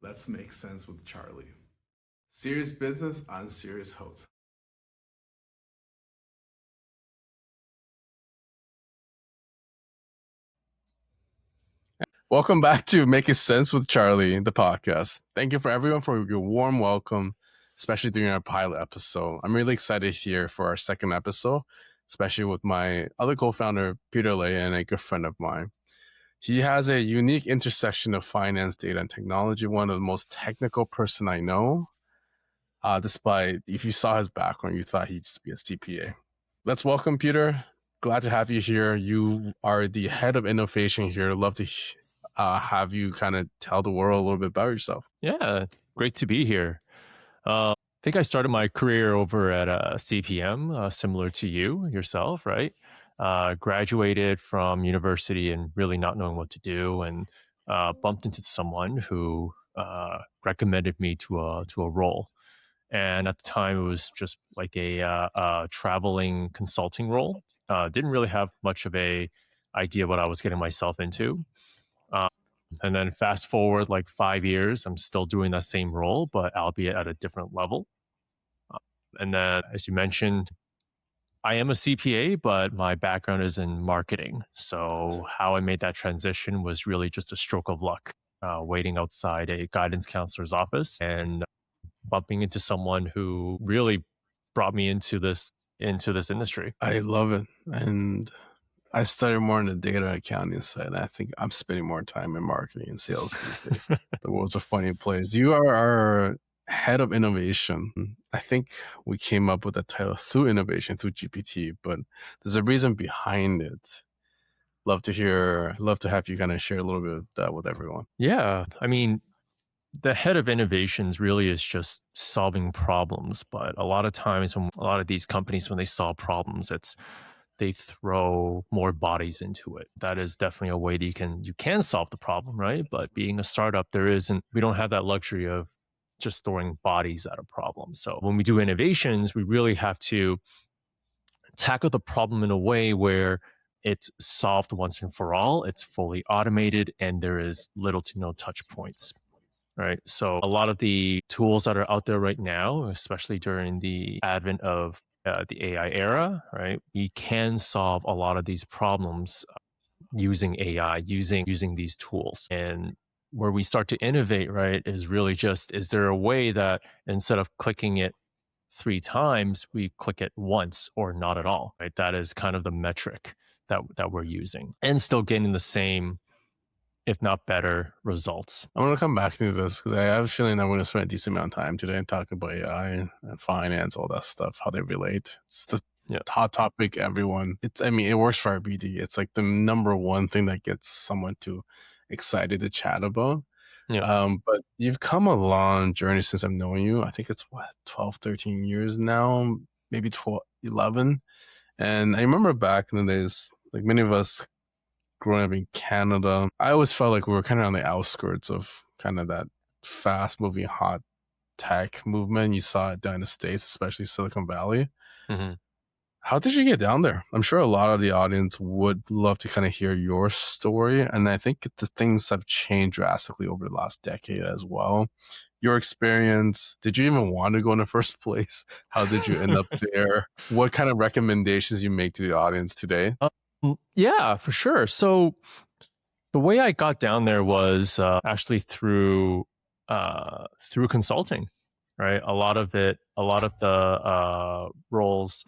Let's make sense with Charlie. Serious business on serious host. Welcome back to Making Sense with Charlie, the podcast. Thank you for everyone for your warm welcome, especially during our pilot episode. I'm really excited here for our second episode, especially with my other co-founder, Peter Lay, and a good friend of mine. He has a unique intersection of finance, data, and technology, one of the most technical person I know. Despite, if you saw his background, you thought he'd just be a CPA. Let's welcome Peter. Glad to have you here. You are the head of innovation here. Love to have you kind of tell the world a little bit about yourself. Yeah, great to be here. I think I started my career over at CPM, similar to yourself, right? Graduated from university and really not knowing what to do, and bumped into someone who recommended me to a role. And at the time, it was just like a traveling consulting role. Didn't really have much of a idea what I was getting myself into. And then fast forward like 5 years, I'm still doing that same role, but albeit at a different level. And then, as you mentioned, I am a CPA, but my background is in marketing. So how I made that transition was really just a stroke of luck, waiting outside a guidance counselor's office and bumping into someone who really brought me into this industry. I love it. And I study more on the data accounting side. I think I'm spending more time in marketing and sales these days. The world's a funny place. You are our head of innovation. I think we came up with that title through innovation, through GPT, but there's a reason behind it. Love to have you kind of share a little bit of that with everyone. Yeah. I mean, the head of innovations really is just solving problems. But a lot of times when a lot of these companies, when they solve problems, they throw more bodies into it. That is definitely a way that you can solve the problem, right? But being a startup, we don't have that luxury of just throwing bodies at a problem. So when we do innovations, we really have to tackle the problem in a way where it's solved once and for all, it's fully automated, and there is little to no touch points. Right. So a lot of the tools that are out there right now, especially during the advent of the AI era, right, we can solve a lot of these problems using AI, using these tools. And where we start to innovate, right, is really just, is there a way that instead of clicking it 3 times, we click it once or not at all, right? That is kind of the metric that we're using, and still getting the same, if not better, results. I want to come back to this because I have a feeling I'm going to spend a decent amount of time today talking about AI and finance, all that stuff, how they relate. It's the hot topic, everyone. It works for our BD. It's like the number one thing that gets someone too excited to chat about. But you've come a long journey since I've known you. I think it's 12, 13 years now, maybe 12, 11. And I remember back in the days, like many of us growing up in Canada, I always felt like we were kind of on the outskirts of kind of that fast moving hot tech movement. You saw it down in the States, especially Silicon Valley. Mm-hmm. How did you get down there? I'm sure a lot of the audience would love to kind of hear your story. And I think the things have changed drastically over the last decade as well. Your experience, did you even want to go in the first place? How did you end up there? What kind of recommendations you make to the audience today? Yeah, for sure. So the way I got down there was actually through consulting, right? A lot of the roles,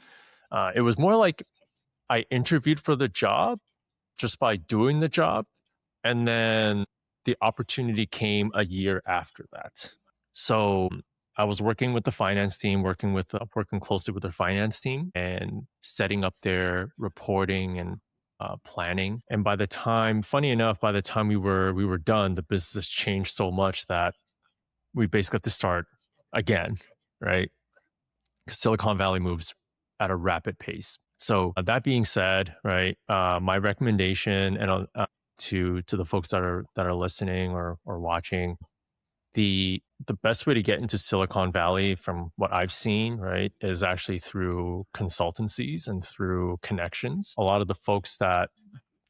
it was more like I interviewed for the job just by doing the job, and then the opportunity came a year after that. So I was working with the finance team, working closely with their finance team, and setting up their reporting and planning. And funny enough, by the time we were done, the business changed so much that we basically had to start again, right? Because Silicon Valley moves at a rapid pace. So that being said, right, my recommendation and to the folks that are listening or watching, the best way to get into Silicon Valley, from what I've seen, right, is actually through consultancies and through connections. A lot of the folks that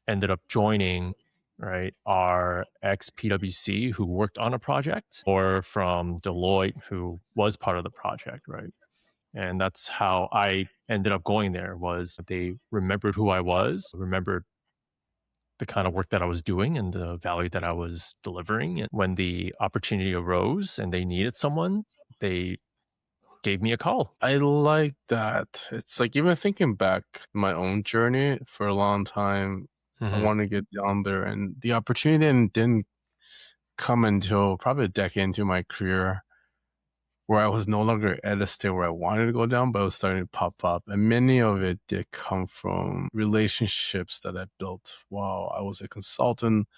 ended up joining right, are ex PwC who worked on a project or from Deloitte who was part of the project, right? And that's how I ended up going there was they remembered who I was, remembered the kind of work that I was doing and the value that I was delivering. And when the opportunity arose and they needed someone, they gave me a call. I like that. It's like even thinking back my own journey for a long time, I Mhm. want to get down there, and the opportunity didn't come until probably a decade into my career where I was no longer at a state where I wanted to go down, but it was starting to pop up. And many of it did come from relationships that I built while I was a consultant.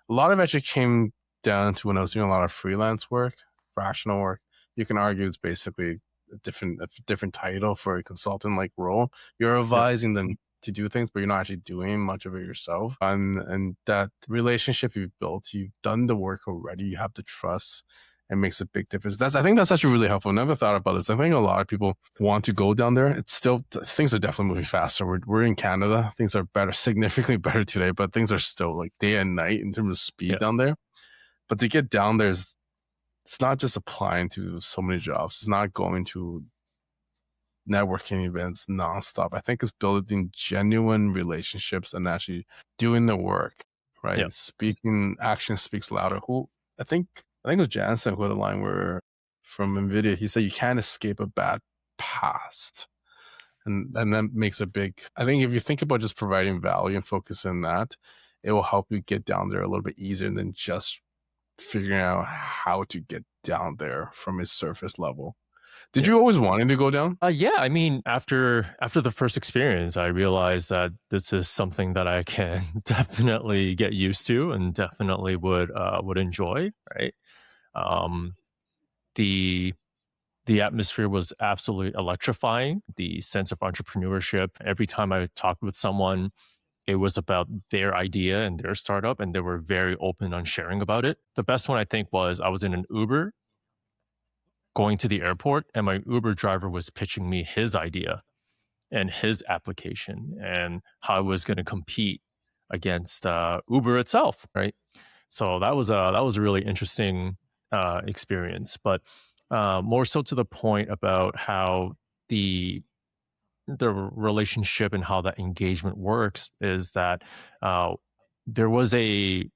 A lot of it actually came down to when I was doing a lot of freelance work, fractional work. You can argue it's basically a different title for a consultant like role. You're Yep. advising them to do things, but you're not actually doing much of it yourself. And that relationship you've built, you've done the work already. You have the trust. It makes a big difference. I think that's actually really helpful. Never thought about this. I think a lot of people want to go down there. It's still things are definitely moving faster. We're in Canada. Things are better, significantly better today, but things are still like day and night in terms of speed Yeah. down there. But to get down there is it's not just applying to so many jobs. It's not going to networking events nonstop. I think it's building genuine relationships and actually doing the work, Yeah. right? Speaking action speaks louder. I think it was Jansen who had a line where from NVIDIA, he said you can't escape a bad past. And that makes a big I think if you think about just providing value and focus on that, it will help you get down there a little bit easier than just figuring out how to get down there from a surface level. Did Yeah. you always want to go down? Yeah, I mean, after the first experience, I realized that this is something that I can definitely get used to and definitely would enjoy, right? Um, the the atmosphere was absolutely electrifying. The sense of entrepreneurship. Every time I talked with someone, it was about their idea and their startup, and they were very open on sharing about it. The best one I think was I was in an Uber going to the airport, and my Uber driver was pitching me his idea and his application and how I was going to compete against Uber itself, right? So that was a really interesting experience, but more so to the point about how the the relationship and how that engagement works is that uh, there was a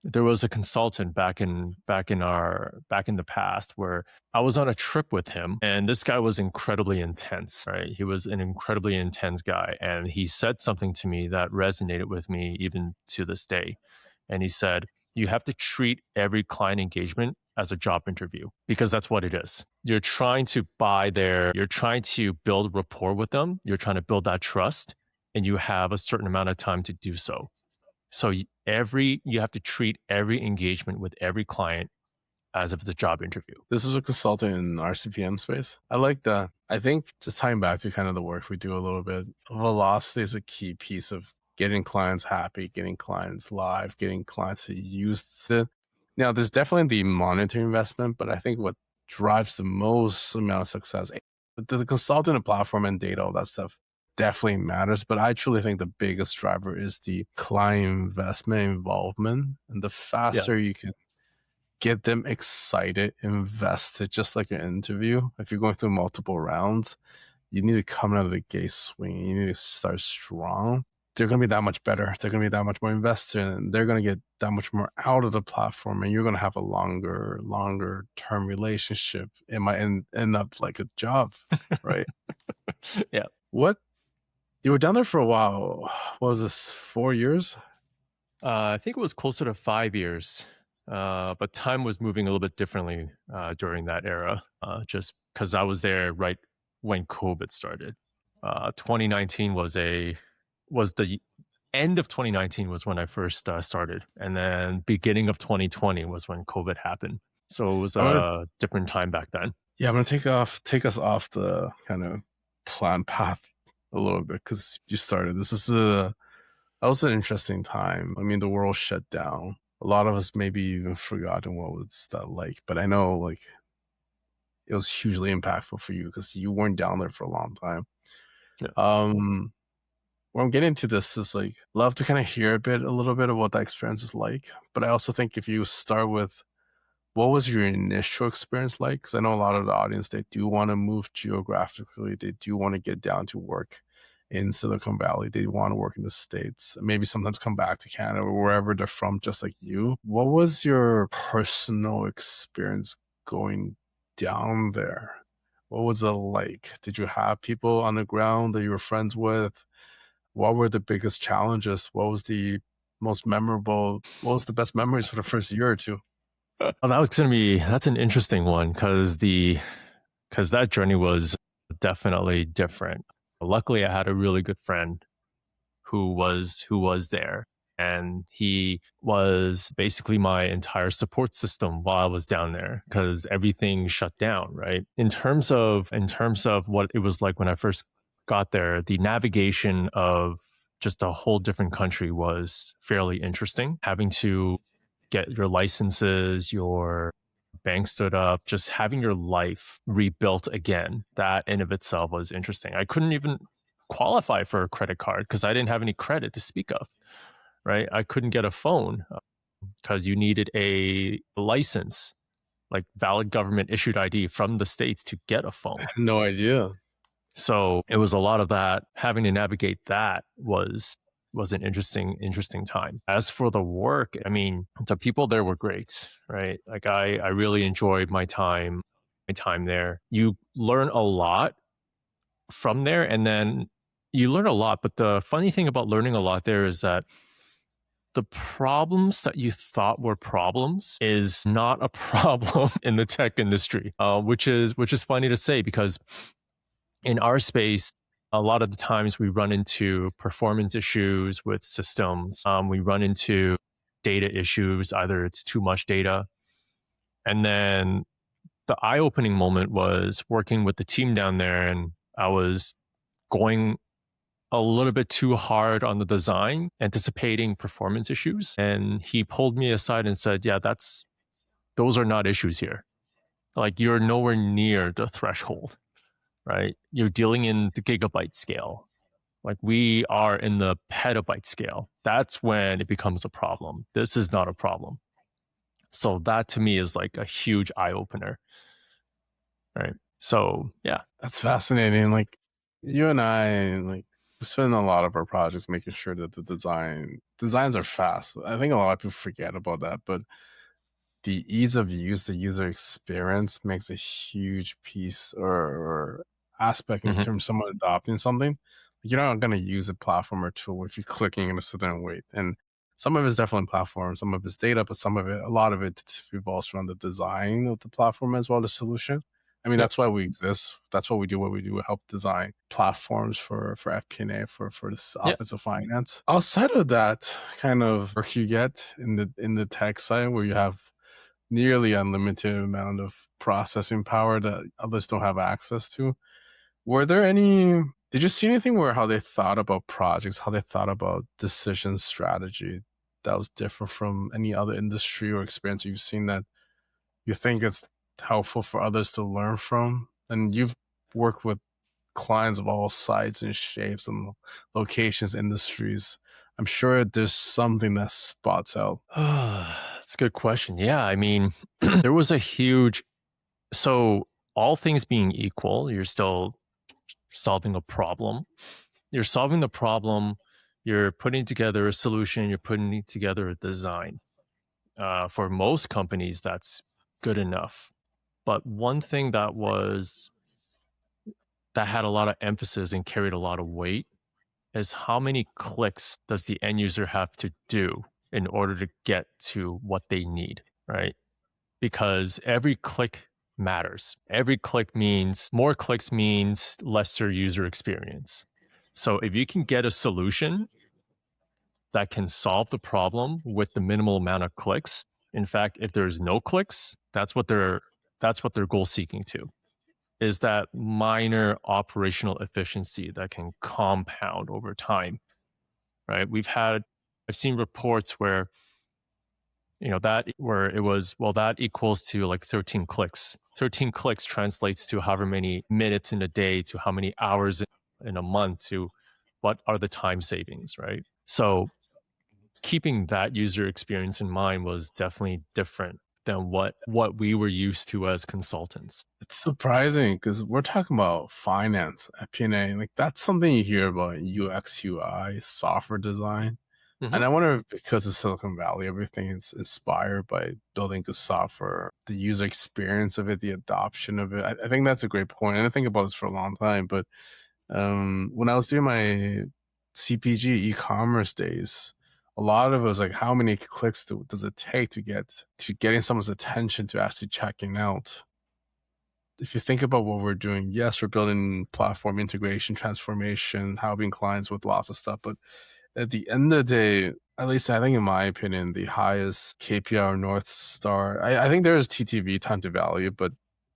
there was a consultant back in the past where I was on a trip with him and this guy was incredibly intense, right? He was an incredibly intense guy and he said something to me that resonated with me even to this day. And he said, "You have to treat every client engagement as a job interview because that's what it is. You're trying to build rapport with them, you're trying to build that trust and you have a certain amount of time to do so. So you have to treat every engagement with every client as if it's a job interview." This was a consultant in RCPM space. I like that. I think just tying back to kind of the work we do a little bit, velocity is a key piece of getting clients happy, getting clients live, getting clients to use it. Now, there's definitely the monetary investment, but I think what drives the most amount of success, the consultant and platform and data, all that stuff definitely matters. But I truly think the biggest driver is the client investment involvement. And the Yeah. faster you can get them excited, invested, just like an interview. If you're going through multiple rounds, you need to come out of the gate swinging. You need to start strong. They're going to be that much better. They're going to be that much more invested, and they're going to get that much more out of the platform. And you're going to have a longer term relationship. It might end up like a job, right? Yeah. What you were down there for a while? What was this, 4 years? I think it was closer to 5 years, but time was moving a little bit differently during that era, just because I was there right when COVID started. 2019 was the end of 2019 was when I first started, and then beginning of 2020 was when COVID happened. So it was I'm gonna a different time back then. Yeah, I'm gonna take us off the kind of plan path a little bit because you started. That was an interesting time. I mean, the world shut down. A lot of us maybe even forgotten what was that like. But I know like it was hugely impactful for you because you weren't down there for a long time. Yeah. Um, where I'm getting to this is like, love to kind of hear a little bit of what that experience is like. But I also think if you start with what was your initial experience like? Because I know a lot of the audience, they do want to move geographically. They do want to get down to work in Silicon Valley. They want to work in the States, maybe sometimes come back to Canada or wherever they're from, just like you. What was your personal experience going down there? What was it like? Did you have people on the ground that you were friends with? What were the biggest challenges? What was the most memorable? What was the best memories for the first year or two? Oh, that's an interesting one because that journey was definitely different. Luckily, I had a really good friend who was there, and he was basically my entire support system while I was down there because everything shut down. Right, in terms of what it was like when I first got there, the navigation of just a whole different country was fairly interesting. Having to get your licenses, your bank stood up, just having your life rebuilt again. That in of itself was interesting. I couldn't even qualify for a credit card because I didn't have any credit to speak of, right? I couldn't get a phone because you needed a license, like valid government issued ID from the States to get a phone. No idea. So it was a lot of that. Having to navigate that was an interesting time. As for the work, I mean, the people there were great, right? Like I really enjoyed my time there. You learn a lot from there, and then you learn a lot. But the funny thing about learning a lot there is that the problems that you thought were problems is not a problem in the tech industry, which is funny to say because in our space, a lot of the times we run into performance issues with systems. We run into data issues, either it's too much data. And then the eye opening moment was working with the team down there, and I was going a little bit too hard on the design, anticipating performance issues. And he pulled me aside and said, yeah, those are not issues here. Like you're nowhere near the threshold, right? You're dealing in the gigabyte scale. Like we are in the petabyte scale. That's when it becomes a problem. This is not a problem. So that to me is like a huge eye opener, right? So yeah. That's fascinating. Like you and I, like we spend a lot of our projects making sure that the designs are fast. I think a lot of people forget about that, but the ease of use, the user experience makes a huge piece or aspect in Hmm. terms of someone adopting something. You're not going to use a platform or tool if you're clicking and sit there and wait. And some of it's definitely platform, some of it's data, but some of it, a lot of it revolves around the design of the platform as well as solution. I mean, Yep. that's why we exist. That's what we do. What we do, we help design platforms for FP&A for this Yep. Office of Finance. Outside of that kind of work you get in the tech side, where you have nearly unlimited amount of processing power that others don't have access to. Were there any, did you see anything where how they thought about projects, how they thought about decision strategy that was different from any other industry or experience you've seen that you think it's helpful for others to learn from? And you've worked with clients of all sizes and shapes and locations, industries. I'm sure there's something that spots out. That's a good question. Yeah, I mean, there was a huge so all things being equal, you're still solving a problem. You're solving the problem, you're putting together a solution, you're putting together a design. For most companies, that's good enough. But one thing that had a lot of emphasis and carried a lot of weight is how many clicks does the end user have to do in order to get to what they need, right? Because every click matters. Every click means more clicks means lesser user experience. So if you can get a solution that can solve the problem with the minimal amount of clicks, in fact, if there's no clicks, that's what they're goal seeking to is that minor operational efficiency that can compound over time, right? I've seen reports where that where it was, well, that equals to like 13 clicks. 13 clicks translates to however many minutes in a day to how many hours in a month to what are the time savings, right? So keeping that user experience in mind was definitely different than what we were used to as consultants. It's surprising because we're talking about finance at P&A. Like that's something you hear about UX, UI, software design. Hmm. And I wonder if because of Silicon Valley, everything is inspired by building good software, the user experience of it, the adoption of it. I think that's a great point. And I think about this for a long time. But when I was doing my CPG e-commerce days, a lot of it was like, how many clicks does it take to get to getting someone's attention to actually checking out? If you think about what we're doing, yes, we're building platform integration, transformation, helping clients with lots of stuff. But at the end of the day, at least I think in my opinion, the highest KPI or North Star, I think there is TTV, time to value, but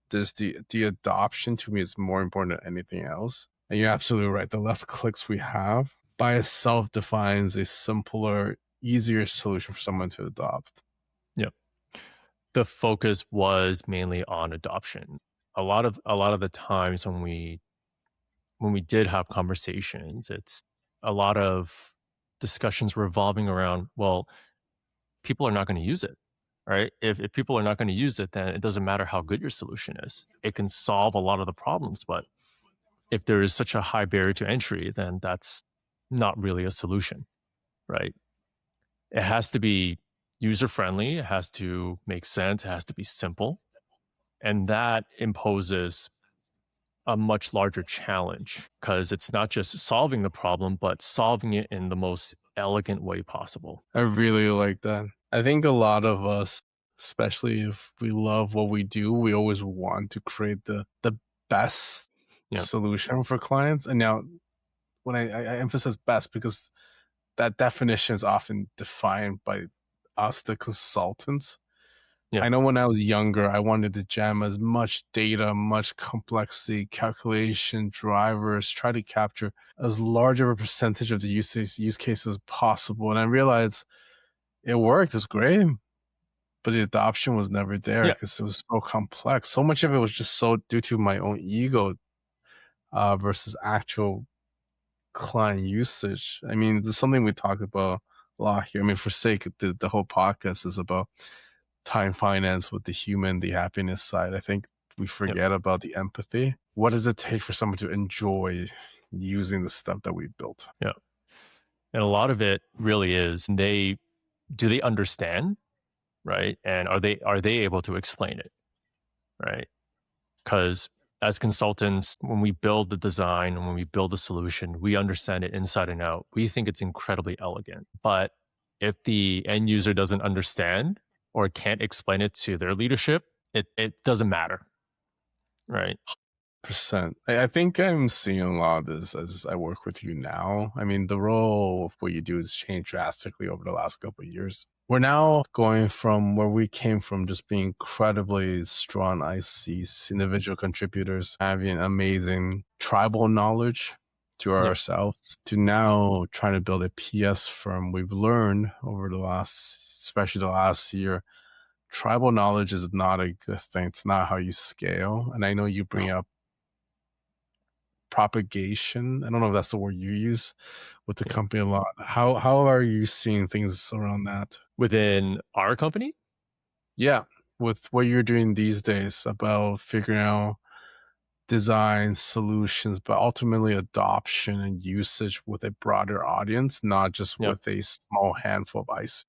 there's the adoption to me is more important than anything else. And you're absolutely right. The less clicks we have by itself defines a simpler, easier solution for someone to adopt. Yep. The focus was mainly on adoption. A lot of the times when we did have conversations, it's a lot of discussions revolving around, well, people are not going to use it, right? If people are not going to use it, then it doesn't matter how good your solution is. It can solve a lot of the problems, but if there is such a high barrier to entry, then that's not really a solution, right? It has to be user friendly, it has to make sense, it has to be simple. And that imposes a much larger challenge because it's not just solving the problem, but solving it in the most elegant way possible. I really like that. I think a lot of us, especially if we love what we do, we always want to create the best Yeah. solution for clients. And now when I emphasize best because that definition is often defined by us, the consultants. Yeah. I know when I was younger, I wanted to jam as much data, much complexity, calculation, drivers, try to capture as large of a percentage of the use cases as possible. And I realized it worked, it was great, but the adoption was never there Yeah. because it was so complex. So much of it was just so due to my own ego versus actual client usage. I mean, there's something we talk about a lot here. I mean, for sake, the whole podcast is about time finance with the human, the happiness side. I think we Yeah. forget about the empathy. What does it take for someone to enjoy using the stuff that we built? Yeah. And a lot of it really is they understand, right? And are they able to explain it, right? Because as consultants, when we build the design and when we build a solution, we understand it inside and out. We think it's incredibly elegant. But if the end user doesn't understand or can't explain it to their leadership, it doesn't matter, right? Percent. I think I'm seeing a lot of this as I work with you now. I mean, the role of what you do has changed drastically over the last couple of years. We're now going from where we came from, just being incredibly strong ICs, individual contributors, having amazing tribal knowledge to Yeah. ourselves, to now trying to build a PS firm. We've learned over the last, especially the last year, tribal knowledge is not a good thing. It's not how you scale. And I know you bring No. up propagation. I don't know if that's the word you use with the Yeah. company a lot. How are you seeing things around that? Within our company, Yeah, with what you're doing these days about figuring out design solutions, but ultimately adoption and usage with a broader audience, not just yeah. with a small handful of IC.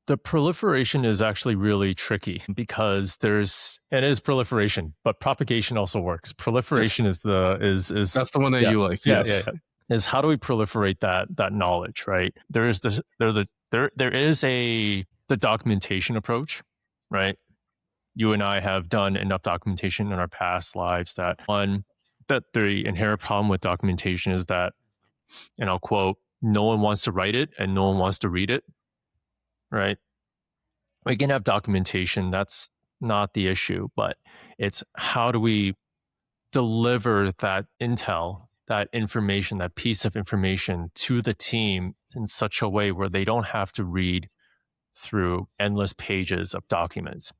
The proliferation is actually really tricky because it is proliferation, but propagation also works. Yes, Proliferation is that's the one that yeah, you like. yeah, yeah, Yes. yeah. Is how do we proliferate that knowledge, right? There is the documentation approach, right? You and I have done enough documentation in our past lives that the inherent problem with documentation is that, and I'll quote, no one wants to write it and no one wants to read it, right? We can have documentation, that's not the issue, but it's how do we deliver that intel, that information, that piece of information to the team in such a way where they don't have to read through endless pages of documents,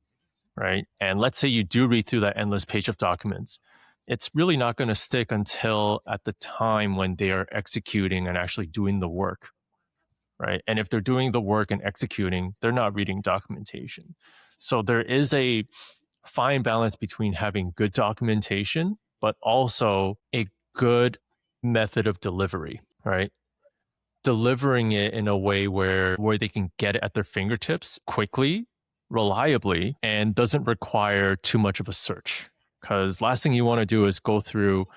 right? And let's say you do read through that endless page of documents. it's really not going to stick until at the time when they are executing and actually doing the work, right? And if they're doing the work and executing, they're not reading documentation. So there is a fine balance between having good documentation, but also a good method of delivery, right? Delivering it in a way where they can get it at their fingertips quickly, reliably, and doesn't require too much of a search. Because last thing you want to do is go through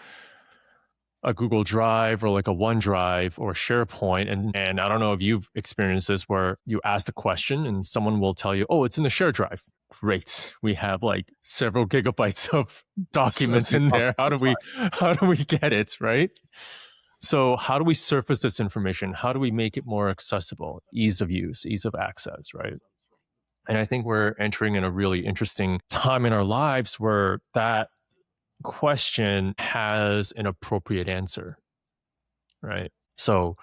a Google Drive or like a OneDrive or SharePoint. And I don't know if you've experienced this where you ask a question and someone will tell you, oh, it's in the share drive. Great. We have like several gigabytes of It's documents in there. impossible to find. How do we get it, right? So how do we surface this information? How do we make it more accessible? Ease of use, ease of access, right? And I think we're entering in a really interesting time in our lives where that question has an appropriate answer, right? So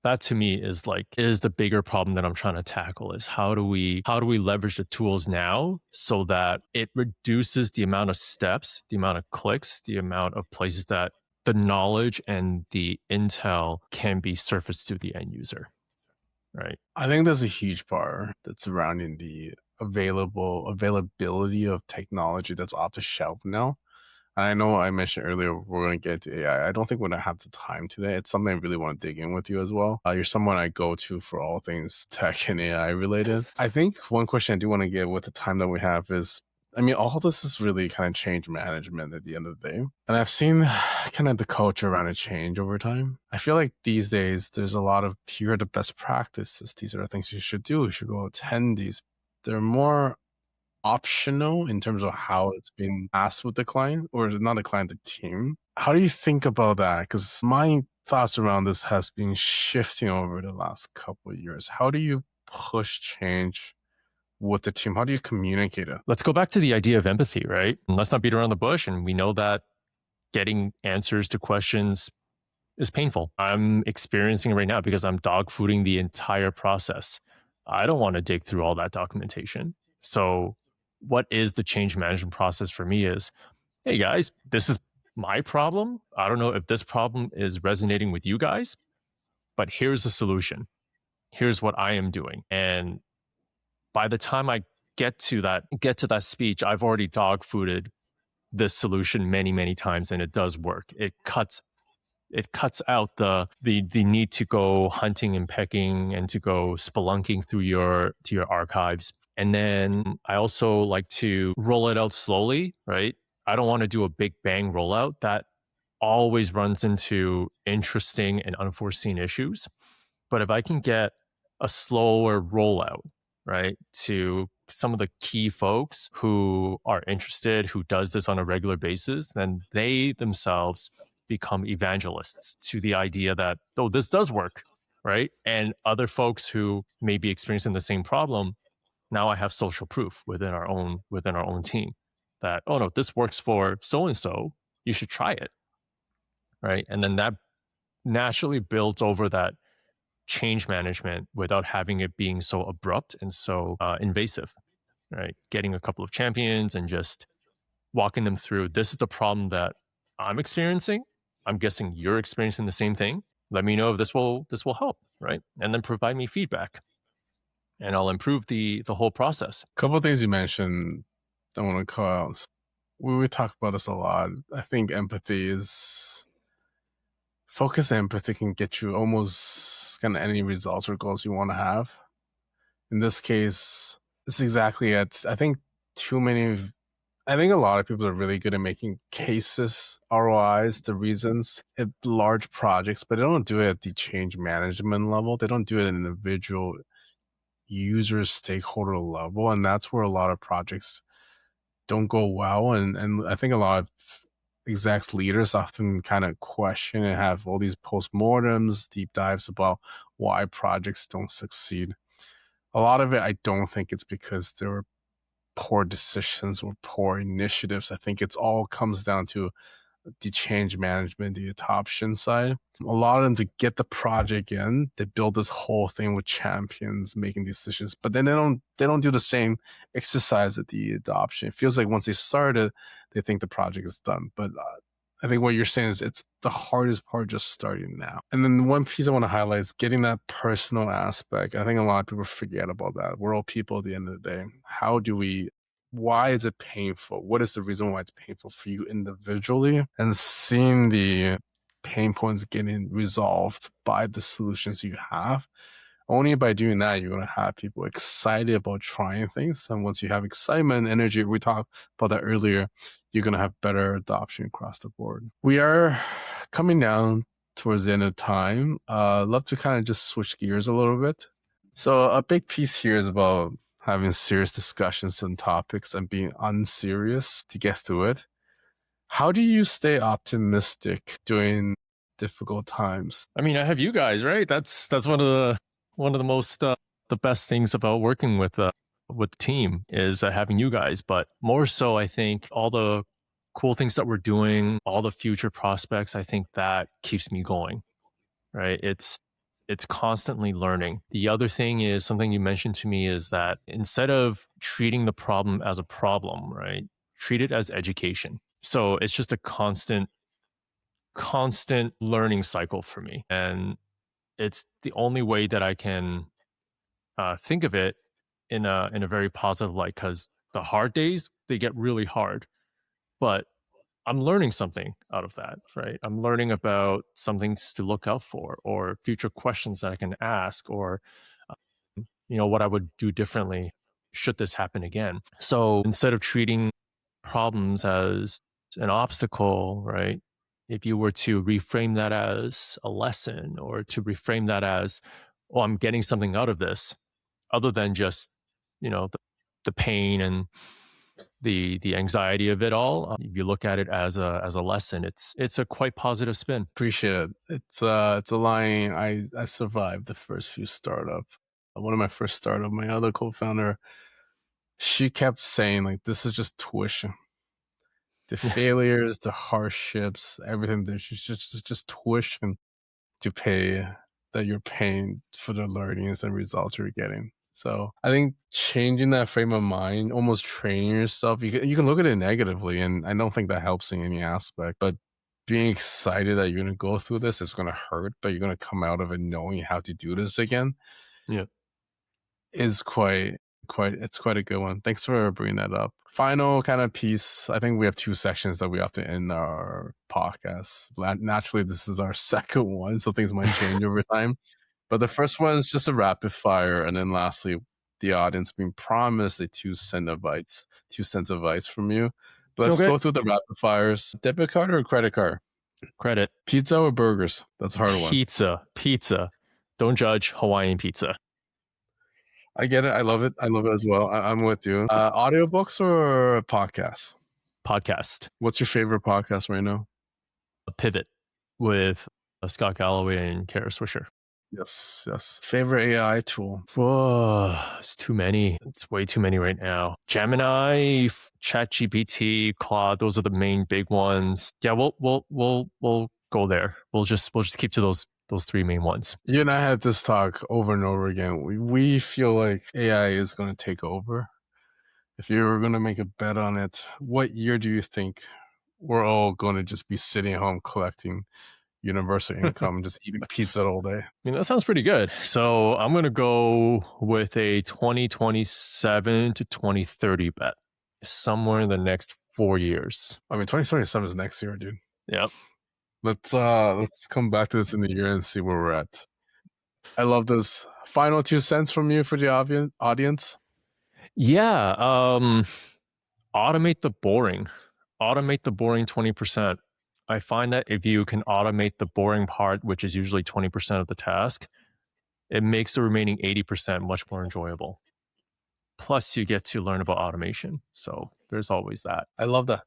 that to me is the bigger problem that I'm trying to tackle is how do we leverage the tools now so that it reduces the amount of steps, the amount of clicks, the amount of places that the knowledge and the intel can be surfaced to the end user, right? I think there's a huge part that's surrounding the availability of technology that's off the shelf now. And I know I mentioned earlier we're going to get to AI. I don't think we're going to have the time today. It's something I really want to dig in with you as well. You're someone I go to for all things tech and AI related. I think one question I do want to get with the time that we have is, I mean, all this is really kind of change management at the end of the day. And I've seen kind of the culture around it change over time. I feel like these days there's a lot of, here are the best practices. These are the things you should do. You should go attend these. They're more optional in terms of how it's been asked with the client, or not the client, the team. How do you think about that? Because my thoughts around this has been shifting over the last couple of years. How do you push change with the team? How do you communicate it? Let's go back to the idea of empathy, right? And let's not beat around the bush. And we know that getting answers to questions is painful. I'm experiencing it right now because I'm dog fooding the entire process. I don't want to dig through all that documentation. So what is the change management process for me is, hey guys, this is my problem. I don't know if this problem is resonating with you guys, but here's the solution. Here's what I am doing. And by the time I get to that speech, I've already dog fooded this solution many, many times, and it does work. It cuts out the need to go hunting and pecking and to go spelunking through your archives. And then I also like to roll it out slowly, right? I don't want to do a big bang rollout. That always runs into interesting and unforeseen issues. But if I can get a slower rollout, right, to some of the key folks who are interested, who does this on a regular basis, then they themselves become evangelists to the idea that, oh, this does work, right? And other folks who may be experiencing the same problem, now I have social proof within our own team that, oh no, this works for so and so, you should try it, right? And then that naturally builds over that change management without having it being so abrupt and so invasive, right? Getting a couple of champions and just walking them through, this is the problem that I'm experiencing. I'm guessing you're experiencing the same thing. Let me know if this will help, right? And then provide me feedback, and I'll improve the whole process. A couple of things you mentioned I want to call out. We talk about this a lot. I think empathy is focus and empathy can get you almost kind of any results or goals you want to have. In this case, it's exactly it. I think a lot of people are really good at making cases, ROIs, the reasons at large projects, but they don't do it at the change management level. They don't do it at an individual user stakeholder level. And that's where a lot of projects don't go well. And I think a lot of execs leaders often kind of question and have all these postmortems, deep dives about why projects don't succeed. A lot of it, I don't think it's because there were poor decisions or poor initiatives. I think it's all comes down to the change management, the adoption side. A lot of them, to get the project in, they build this whole thing with champions making decisions, but then they don't do the same exercise at the adoption. It feels like once they started, they think the project is done. But I think what you're saying is it's the hardest part just starting now. And then one piece I want to highlight is getting that personal aspect. I think a lot of people forget about that. We're all people at the end of the day. Why is it painful? What is the reason why it's painful for you individually? And seeing the pain points getting resolved by the solutions you have. Only by doing that, you're going to have people excited about trying things. And once you have excitement, energy, we talked about that earlier, you're going to have better adoption across the board. We are coming down towards the end of time. Love to kind of just switch gears a little bit. So a big piece here is about having serious discussions on topics and being unserious to get through it. How do you stay optimistic during difficult times? I mean, I have you guys, right? That's one of the most the best things about working with the team is having you guys. But more so, I think all the cool things that we're doing, all the future prospects, I think that keeps me going. Right? It's constantly learning. The other thing is something you mentioned to me is that instead of treating the problem as a problem, right? Treat it as education. So it's just a constant learning cycle for me. And it's the only way that I can think of it in a very positive light because the hard days, they get really hard. But I'm learning something out of that, right? I'm learning about some things to look out for or future questions that I can ask or what I would do differently should this happen again. So instead of treating problems as an obstacle, right? If you were to reframe that as a lesson or to reframe that as, oh, I'm getting something out of this, other than just, the pain and the anxiety of it all. If you look at it as a lesson, it's a quite positive spin. Appreciate it. It's a line I survived the first few startups. One of my first startup, my other co-founder, she kept saying like, this is just tuition. The failures, the hardships, everything, there's just tuition to pay that you're paying for the learnings and results you're getting. So I think changing that frame of mind, almost training yourself, you can look at it negatively, and I don't think that helps in any aspect. But being excited that you're going to go through this, it's going to hurt, but you're going to come out of it knowing how to do this again. Yeah. Is it's quite a good one. Thanks for bringing that up. Final kind of piece. I think we have two sections that we have to end our podcast. Naturally, this is our second one, so things might change over time. But the first one is just a rapid fire, and then lastly, the audience being promised a 2 cent advice from you. But let's go through the rapid fires. Debit card or credit card? Credit. Pizza or burgers? That's a hard one. Pizza. Don't judge Hawaiian pizza. I get it. I love it. I love it as well. I'm with you. Audiobooks or podcasts? Podcast. What's your favorite podcast right now? A Pivot with Scott Galloway and Kara Swisher. Yes. Favorite AI tool? Whoa, it's too many. It's way too many right now. Gemini, ChatGPT, Claude. Those are the main big ones. Yeah, we'll go there. We'll just keep to those three main ones. You and I had this talk over and over again. We feel like AI is going to take over. If you were going to make a bet on it, what year do you think we're all going to just be sitting at home collecting universal income, just eating pizza all day? I mean, that sounds pretty good. So I'm going to go with a 2027 to 2030 bet, somewhere in the next 4 years. I mean, 2027 is next year, dude. Yep. Let's come back to this in the year and see where we're at. I love this. Final 2 cents from you for the audience. Yeah. Automate the boring. Automate the boring 20%. I find that if you can automate the boring part, which is usually 20% of the task, it makes the remaining 80% much more enjoyable. Plus, you get to learn about automation. So there's always that. I love that.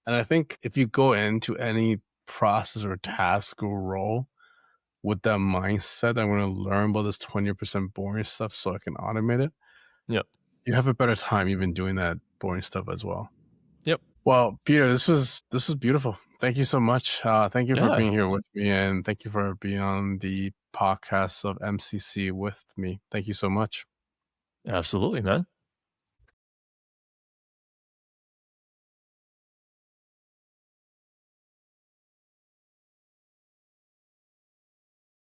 And I think if you go into any process or task or role with that mindset, I'm going to learn about this 20% boring stuff so I can automate it. Yep. You have a better time even doing that boring stuff as well. Yep. Well, Peter, this was beautiful. Thank you so much. Thank you for being here with me, and thank you for being on the podcast of MCC with me. Thank you so much. Absolutely, man.